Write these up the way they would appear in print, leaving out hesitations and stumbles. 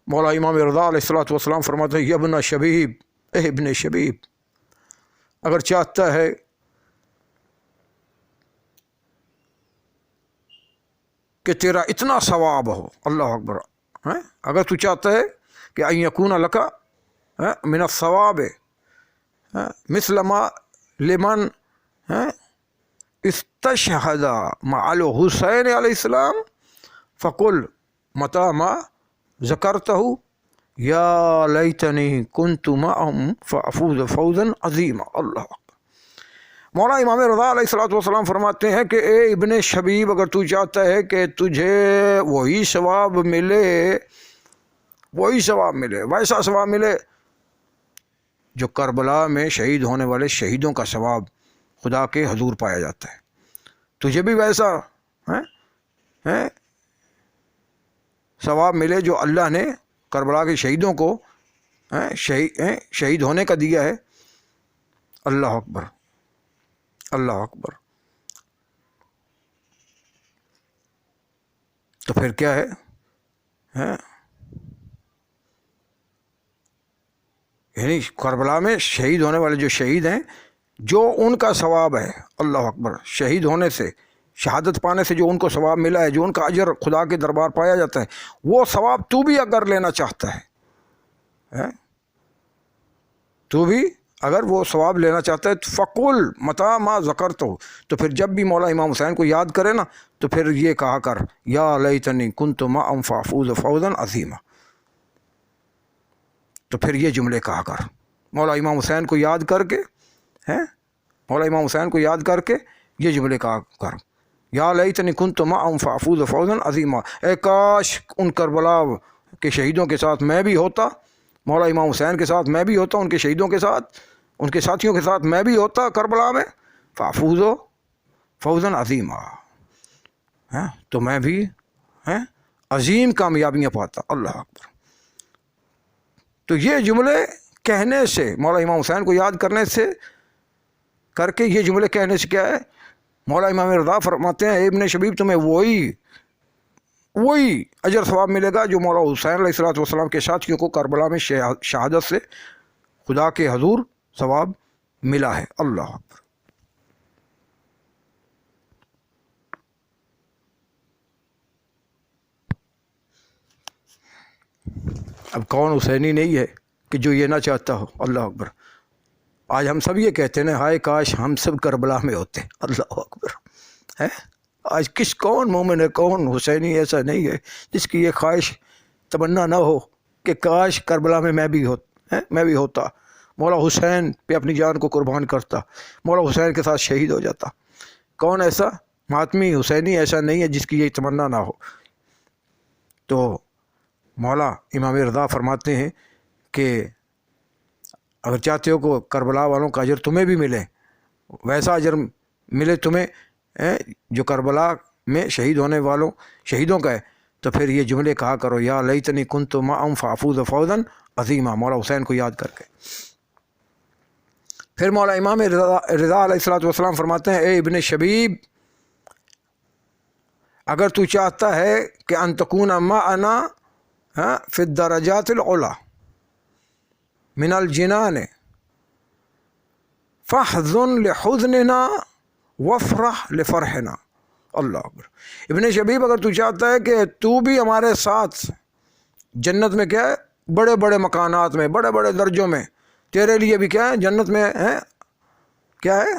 مولا امام رضا علیہ الصلوۃ والسلام فرماتے ہیں ابن شبیب، اے ابن شبیب، اگر چاہتا ہے کہ تیرا اتنا ثواب ہو، اللہ اکبر، اگر تو چاہتا ہے کہ ان یکون لک من الثواب مثل ما لمن استشهد مع الحسین علیہ السلام فقل متى ما ذکرته یا لیتنی کنت معهم فافوز فوزا عظیما۔ اللہ اکبر۔ مولا امام رضا علیہ الصلوۃ والسلام فرماتے ہیں کہ اے ابن شبیب، اگر تو چاہتا ہے کہ تجھے وہی ثواب ملے، ویسا ثواب ملے جو کربلا میں شہید ہونے والے شہیدوں کا ثواب خدا کے حضور پایا جاتا ہے، تجھے بھی ویسا ثواب ملے جو اللہ نے کربلا کے شہیدوں کو شہید ہونے کا دیا ہے۔ اللہ اکبر، اللہ اکبر۔ تو پھر کیا ہے؟ یعنی کربلا میں شہید ہونے والے جو شہید ہیں، جو ان کا ثواب ہے، اللہ اکبر، شہید ہونے سے، شہادت پانے سے جو ان کو ثواب ملا ہے، جو ان کا اجر خدا کے دربار پایا جاتا ہے، وہ ثواب تو بھی اگر لینا چاہتا ہے، تو بھی اگر وہ ثواب لینا چاہتا ہے، فقل متى ما ذکرت ہو، تو پھر جب بھی مولا امام حسین کو یاد کرے نا، تو پھر یہ کہا کر یا لیتنی کنت معهم فافوز فوزا عظیما، تو پھر یہ جملے کہا کر، مولا امام حسین کو یاد کر کے، مولا امام حسین کو یاد کر کے یہ جملے کہا کر، یا لیتنی کنت معهم فافوز فوزا عظیما، اے کاش ان کربلا کے شہیدوں کے ساتھ میں بھی ہوتا، مولا امام حسین کے ساتھ میں بھی ہوتا، ان کے شہیدوں کے ساتھ، ان کے ساتھیوں کے ساتھ میں بھی ہوتا کربلا میں، فافوز فوزا عظیما، تو میں بھی عظیم کامیابیاں پاتا۔ اللہ اکبر۔ تو یہ جملے کہنے سے، مولا امام حسین کو یاد کرنے سے، کر کے یہ جملے کہنے سے کیا ہے؟ مولا امام رضا فرماتے ہیں اے ابن شبیب، تمہیں وہی اجر ثواب ملے گا جو مولا حسین علیہ الصلوۃ والسلام کے ساتھیوں کو کربلا میں شہادت سے خدا کے حضور ثواب ملا ہے۔ اللہ اکبر۔ اب کون حسینی نہیں ہے کہ جو یہ نہ چاہتا ہو؟ اللہ اکبر۔ آج ہم سب یہ کہتے ہیں نا، ہائے کاش ہم سب کربلا میں ہوتے۔ اللہ اکبر۔ آج کون مومن ہے، کون حسینی ایسا نہیں ہے جس کی یہ خواہش تمنا نہ ہو کہ کاش کربلا میں میں بھی ہوتا، مولا حسین پہ اپنی جان کو قربان کرتا، مولا حسین کے ساتھ شہید ہو جاتا۔ کون ایسا ماتمی حسینی ایسا نہیں ہے جس کی یہ تمنا نہ ہو؟ تو مولا امام رضا فرماتے ہیں کہ اگر چاہتے ہو کہ کربلا والوں کا اجر تمہیں بھی ملے، ویسا اجر ملے تمہیں جو کربلا میں شہید ہونے والوں شہیدوں کا ہے، تو پھر یہ جملے کہا کرو یا لیتنی کنت معهم فافوز فوزا عظیما، مولا حسین کو یاد کر کے۔ پھر مولا امام رضا علیہ الصلوۃ والسلام فرماتے ہیں اے ابن شبیب، اگر تو چاہتا ہے کہ ان تکون معنا فی الدرجات العلی من الجنان فاحزن لحزننا وافرح لفرحنا۔ اللہ اکبر۔ ابن شبیب، اگر تو چاہتا ہے کہ تو بھی ہمارے ساتھ جنت میں کیا ہے، بڑے بڑے مکانات میں، بڑے بڑے درجوں میں، تیرے لیے بھی کیا ہے جنت میں کیا ہے،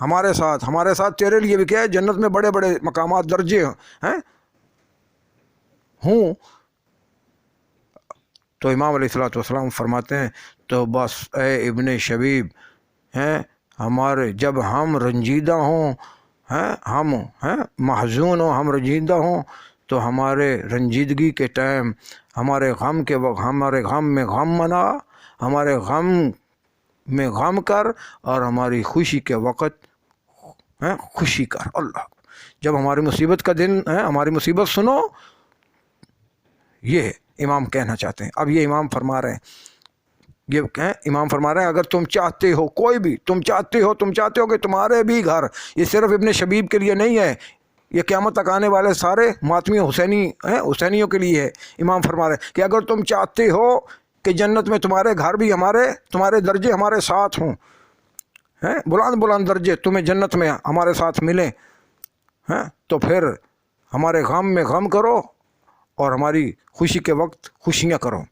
ہمارے ساتھ تیرے لیے بھی کیا ہے جنت میں بڑے بڑے مقامات درجے ہوں، تو امام علیہ الصلوۃ والسلام فرماتے ہیں تو بس اے ابن شبیب، ہمارے جب ہم رنجیدہ ہوں، ہم محزون ہوں، ہم رنجیدہ ہوں، تو ہمارے رنجیدگی کے ٹائم، ہمارے غم کے وقت، ہمارے غم میں غم منا، ہمارے غم میں غم کر، اور ہماری خوشی کے وقت خوشی کر۔ اللہ، جب ہماری مصیبت کا دن ہے، ہماری مصیبت سنو، یہ امام کہنا چاہتے ہیں۔ اب یہ امام فرما رہے ہیں اگر تم چاہتے ہو، کوئی بھی تم چاہتے ہو کہ تمہارے بھی گھر، یہ صرف ابن شبیب کے لیے نہیں ہے، یہ قیامت تک آنے والے سارے ماتمی حسینی ہیں، حسینیوں کے لیے ہے۔ امام فرما رہے ہیں کہ اگر تم چاہتے ہو کہ جنت میں تمہارے گھر بھی تمہارے درجے ہمارے ساتھ ہوں، ہیں بلند بلند درجے تمہیں جنت میں ہمارے ساتھ ملیں، ہیں تو پھر ہمارے غم میں غم کرو اور ہماری خوشی کے وقت خوشیاں کرو۔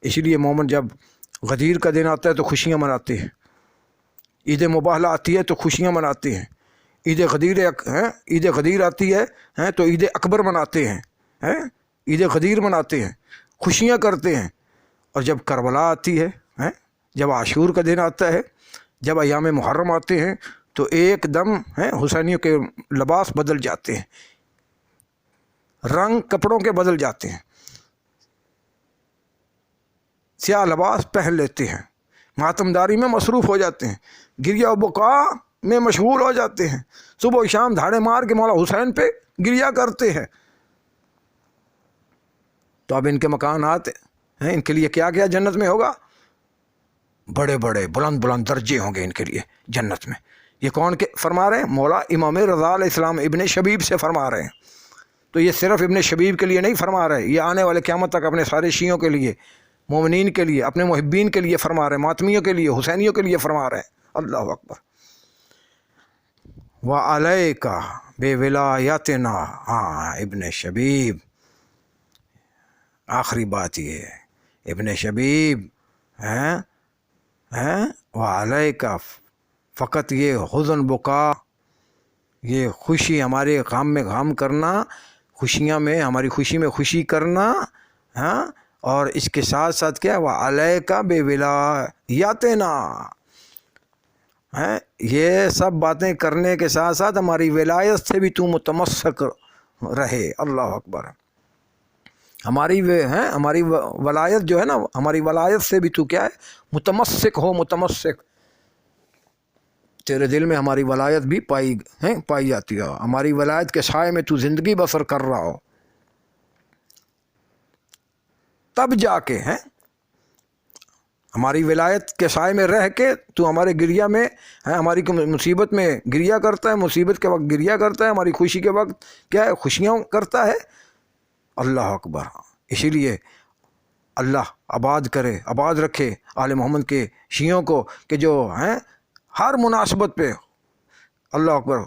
اس لیے مومن جب غدیر کا دن آتا ہے تو خوشیاں مناتے ہیں، عید مباہلہ آتی ہے تو خوشیاں مناتے ہیں، عید غدیر آتی ہے تو عید اکبر مناتے ہیں، عید غدیر مناتے ہیں، خوشیاں کرتے ہیں۔ اور جب کربلا آتی ہے، جب عاشور کا دن آتا ہے، جب ایام محرم آتے ہیں تو ایک دم حسینیوں کے لباس بدل جاتے ہیں، رنگ کپڑوں کے بدل جاتے ہیں، سیاہ لباس پہن لیتے ہیں، ماتمداری میں مصروف ہو جاتے ہیں، گریہ و بکا میں مشغول ہو جاتے ہیں، صبح و شام دھاڑے مار کے مولا حسین پہ گریہ کرتے ہیں۔ تو اب ان کے مکانات ہیں، ان کے لیے کیا کیا جنت میں ہوگا؟ بڑے بڑے بلند بلند درجے ہوں گے ان کے لیے جنت میں۔ یہ کون کے فرما رہے ہیں؟ مولا امام رضا علیہ السلام ابن شبیب سے فرما رہے ہیں۔ تو یہ صرف ابن شبیب کے لیے نہیں فرما رہے، یہ آنے والے قیامت تک اپنے سارے شیعوں کے لیے، مومنین کے لیے، اپنے محبین کے لیے فرما رہے ہیں، ماتمیوں کے لیے، حسینیوں کے لیے فرما رہے ہیں۔ اللہ اکبر۔ وعلیک بولایتنا، ہاں ابن شبیب، آخری بات یہ ہے، ابن شبیب وعلیک، فقط یہ حزن بکا، یہ خوشی ہمارے غم میں غم کرنا، خوشیاں میں ہماری خوشی میں خوشی کرنا، اور اس کے ساتھ ساتھ کیا وعلیک بولایتنا، یہ سب باتیں کرنے کے ساتھ ساتھ ہماری ولایت سے بھی تو متمسک رہے۔ اللہ اکبر۔ ہماری ولایت جو ہے نا، ہماری ولایت سے بھی تو کیا ہے؟ متمسک ہو، متمسک۔ تیرے دل میں ہماری ولایت بھی پائی جاتی ہو، ہماری ولایت کے سائے میں تو زندگی بسر کر رہا ہو، تب جا کے ہماری ولایت کے سائے میں رہ کے تو ہمارے گریہ میں ہماری مصیبت میں گریہ کرتا ہے، مصیبت کے وقت گریہ کرتا ہے، ہماری خوشی کے وقت کیا ہے؟ خوشیاں کرتا ہے۔ اللہ اکبر۔ اسی لیے اللہ آباد رکھے آل محمد کے شیعوں کو کہ جو ہر مناسبت پہ، اللہ اکبر،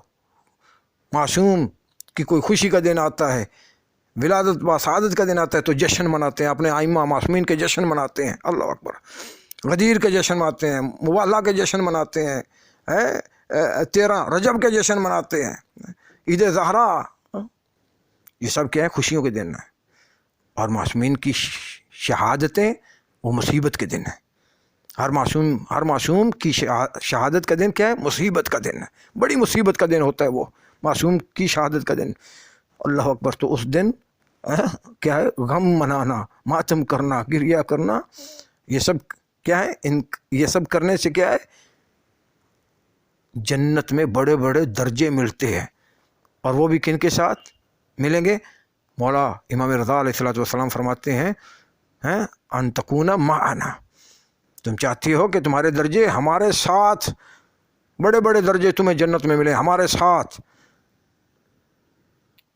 معصوم کی کوئی خوشی کا دن آتا ہے، ولادت با سعادت کا دن آتا ہے تو جشن مناتے ہیں، اپنے ائمہ معصومین کے جشن مناتے ہیں۔ اللہ اکبر۔ غدیر کے جشن مناتے ہیں، مباہلہ کے جشن مناتے ہیں، 13 رجب کے جشن مناتے ہیں، عید زہرا، یہ سب کیا ہے؟ خوشیوں کے دن ہیں۔ اور معصومین کی شہادتیں وہ مصیبت کے دن ہیں۔ ہر معصوم کی شہادت کا دن کیا ہے؟ مصیبت کا دن ہے، بڑی مصیبت کا دن ہوتا ہے وہ معصوم کی شہادت کا دن۔ اللہ اکبر۔ تو اس دن کیا ہے؟ غم منانا، ماتم کرنا، گریہ کرنا، یہ سب کیا ہے؟ یہ سب کرنے سے کیا ہے؟ جنت میں بڑے بڑے درجے ملتے ہیں۔ اور وہ بھی کن کے ساتھ ملیں گے؟ مولا امام رضا علیہ السلام فرماتے ہیں ان تکون معنا، تم چاہتی ہو کہ تمہارے درجے ہمارے ساتھ، بڑے بڑے درجے تمہیں جنت میں ملیں ہمارے ساتھ،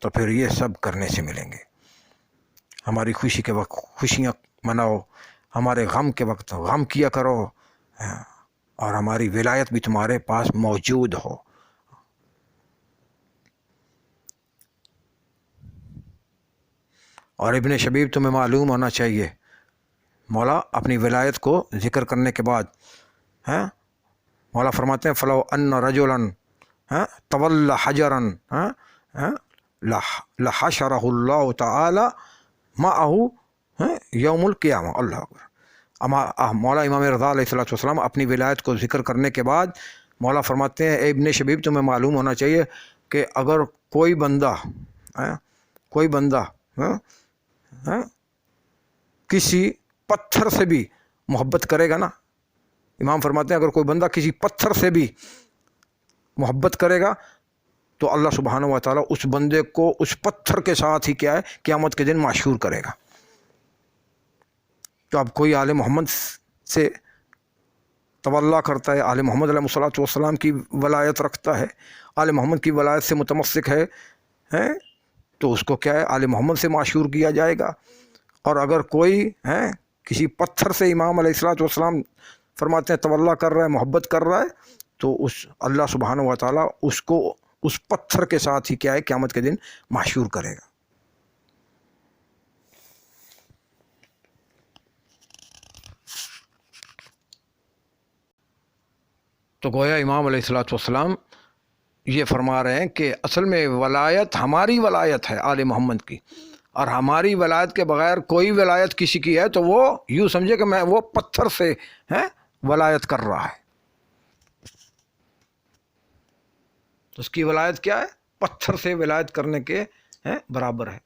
تو پھر یہ سب کرنے سے ملیں گے۔ ہماری خوشی کے وقت خوشیاں مناؤ، ہمارے غم کے وقت غم کیا کرو، اور ہماری ولایت بھی تمہارے پاس موجود ہو۔ اور ابن شبیب تمہیں معلوم ہونا چاہیے، مولا اپنی ولایت کو ذکر کرنے کے بعد مولا فرماتے ہیں فلو ان رجلا طول حجرا لحشرہ اللہ تعالی معہ یوم القیامہ۔ اللہ اکبر۔ مولا امام رضا علیہ السلام اپنی ولایت کو ذکر کرنے کے بعد مولا فرماتے ہیں اے ابن شبیب تمہیں معلوم ہونا چاہیے کہ اگر کوئی بندہ کسی پتھر سے بھی محبت کرے گا نا، امام فرماتے ہیں اگر کوئی بندہ کسی پتھر سے بھی محبت کرے گا تو اللہ سبحانہ و تعالیٰ اس بندے کو اس پتھر کے ساتھ ہی کیا ہے؟ قیامت کے دن معشور کرے گا۔ تو اب کوئی آل محمد سے تولا کرتا ہے، آل محمد علیہ الصلوۃ والسلام کی ولایت رکھتا ہے، آل محمد کی ولایت سے متمسک ہے، ہیں تو اس کو کیا ہے آل محمد سے معشور کیا جائے گا. اور اگر کوئی کسی پتھر سے امام علیہ الصلوۃ والسلام فرماتے ہیں تولا کر رہا ہے، محبت کر رہا ہے، تو اس اللہ سبحانہ و تعالیٰ اس کو اس پتھر کے ساتھ ہی کیا ہے قیامت کے دن معشور کرے گا. تو گویا امام علیہ الصلوۃ والسلام یہ فرما رہے ہیں کہ اصل میں ولایت ہماری ولایت ہے آل محمد کی، اور ہماری ولایت کے بغیر کوئی ولایت کسی کی ہے تو وہ یوں سمجھے کہ میں وہ پتھر سے ولایت کر رہا ہے. تو اس کی ولایت کیا ہے؟ پتھر سے ولایت کرنے کے برابر ہے.